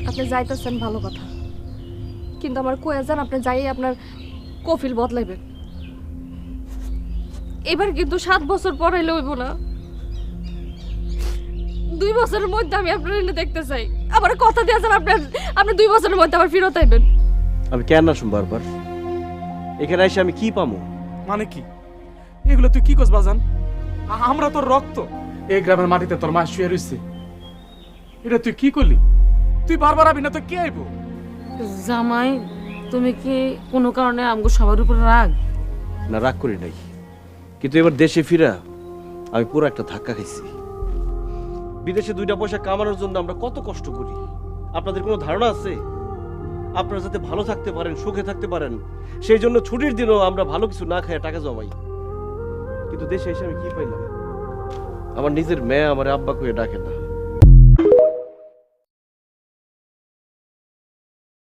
আপনি যাইতেছেন ভালো কথা, কিন্তু আমার কয়ে যান আপনি যাই আপনার কফিল বদলাইবেন। এবার কিন্তু 7 বছর পরে লইব না, 2 বছরের মধ্যে আমি আপনার এনে দেখতে চাই। আমার কথা দিয়েছেন আপনি 2 বছরের মধ্যে আবার ফেরত আইবেন। আমি কেন আসুন বারবার? এখানে এসে আমি কি পামো? মানে কি এগুলো তুই কি করছ বাজান? আমরা তোর রক্ত, এই গ্রামের মাটিতে তোর মা শুয়ে রইছে, এটা তুই কি করলি? তুই বারবার আবি না তো কে আইবো? জামাই, তুমি কি কোনো কারণে আমগো সবার উপরে রাগ? না, রাগ করি নাই, কিন্তু এবার দেশে ফিরা আমি পুরো একটা ধাক্কা খাইছি। বিদেশে 2টা পয়সা কামানোর জন্য আমরা কত কষ্ট করি, আপনাদের কোনো ধারণা আছে? আপনারা যাতে ভালো থাকতে পারেন, সুখে থাকতে পারেন, সেই জন্য ছুটির দিনও আমরা ভালো কিছু না খাই টাকা জমাই। কিন্তু দেশে এসে আমি কি পাইলাম? আমার নিজের মেয়ে আমার আব্বা কয়ে ডাকে না,